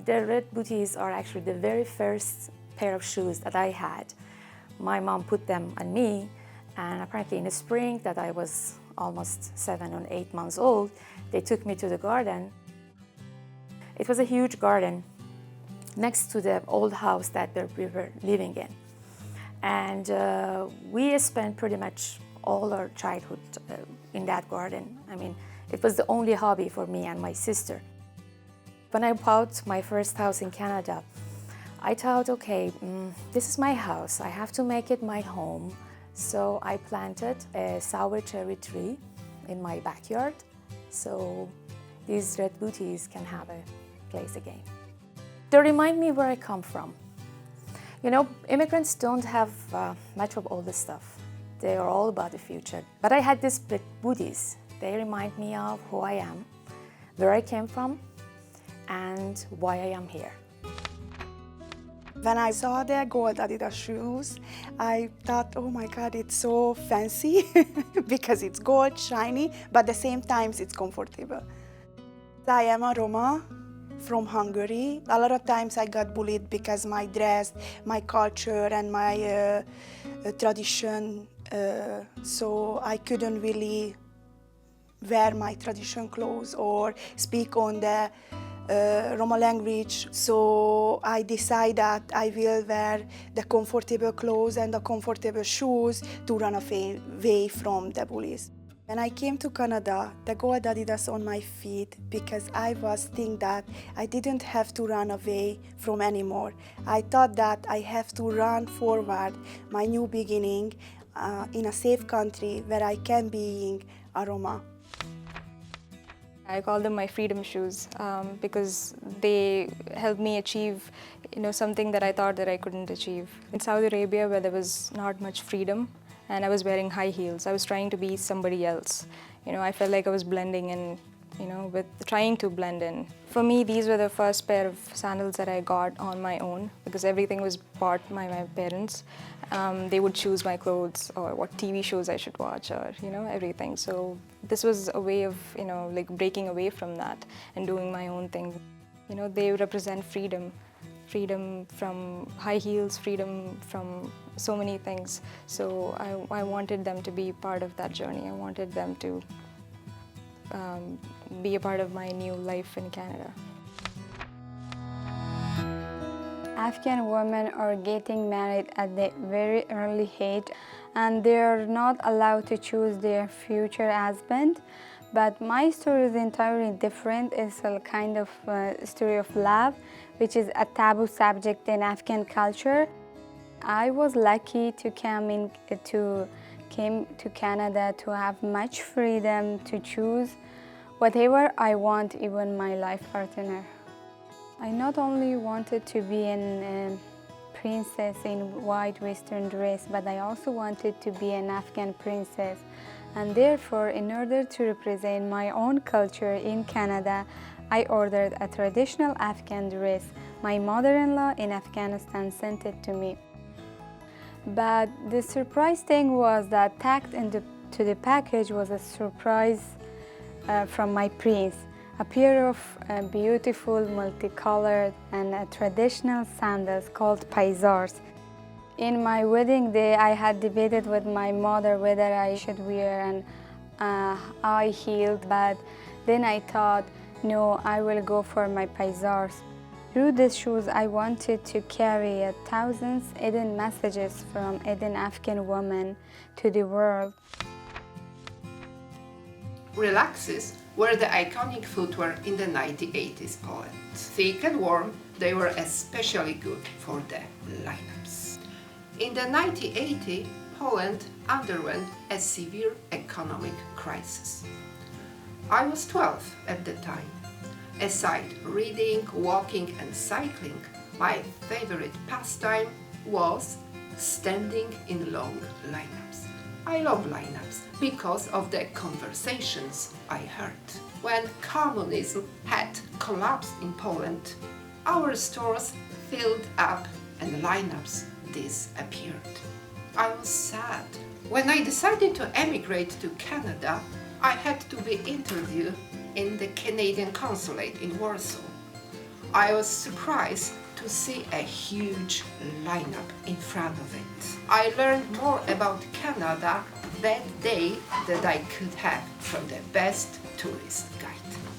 The red booties are actually the very first pair of shoes that I had. My mom put them on me, and apparently in the spring that I was almost 7 or 8 months old, they took me to the garden. It was a huge garden next to the old house that we were living in. And we spent pretty much all our childhood in that garden. I mean, it was the only hobby for me and my sister. When I bought my first house in Canada, I thought, okay, this is my house. I have to make it my home. So I planted a sour cherry tree in my backyard, so these red booties can have a place again. They remind me where I come from. You know, immigrants don't have much of all this stuff. They are all about the future. But I had these red booties. They remind me of who I am, where I came from, and why I am here. When I saw the gold Adidas shoes, I thought, oh my God, it's so fancy because it's gold, shiny, but at the same time it's comfortable. I am a Roma from Hungary. A lot of times I got bullied because my dress, my culture and my tradition, so I couldn't really wear my tradition clothes or speak on the Roma language, so I decided that I will wear the comfortable clothes and the comfortable shoes to run away from the bullies. When I came to Canada, the gold Adidas on my feet because I was thinking that I didn't have to run away from anymore. I thought that I have to run forward my new beginning in a safe country where I can be a Roma. I call them my freedom shoes because they help me achieve, something that I thought that I couldn't achieve. In Saudi Arabia, where there was not much freedom, and I was wearing high heels, I was trying to be somebody else. I felt like I was blending in, with trying to blend in. For me, these were the first pair of sandals that I got on my own because everything was bought by my parents. They would choose my clothes or what TV shows I should watch or, everything. So this was a way of, like breaking away from that and doing my own thing. They represent freedom. Freedom from high heels, freedom from so many things. So I wanted them to be part of that journey. I wanted them to be a part of my new life in Canada. Afghan women are getting married at the very early age and they're not allowed to choose their future husband. But my story is entirely different. It's a kind of story of love, which is a taboo subject in Afghan culture. I was lucky to came to Canada to have much freedom to choose whatever I want, even my life partner. I not only wanted to be a princess in white Western dress, but I also wanted to be an Afghan princess. And therefore, in order to represent my own culture in Canada, I ordered a traditional Afghan dress. My mother-in-law in Afghanistan sent it to me. But the surprise thing was that tacked into the package was a surprise from my prince. A pair of beautiful, multicolored and traditional sandals called paisars. In my wedding day, I had debated with my mother whether I should wear an high heel, but then I thought, no, I will go for my paisars. Through these shoes, I wanted to carry thousands hidden messages from hidden Afghan women to the world. Relaxes were the iconic footwear in the 1980s Poland. Thick and warm, they were especially good for the lineups. In the 1980s, Poland underwent a severe economic crisis. I was 12 at the time. Aside reading, walking and cycling, my favorite pastime was standing in long lineups. I love lineups because of the conversations I heard. When communism had collapsed in Poland, our stores filled up and lineups disappeared. I was sad. When I decided to emigrate to Canada, I had to be interviewed in the Canadian consulate in Warsaw. I was surprised to see a huge lineup in front of it. I learned more about Canada that day that I could have from the best tourist guide.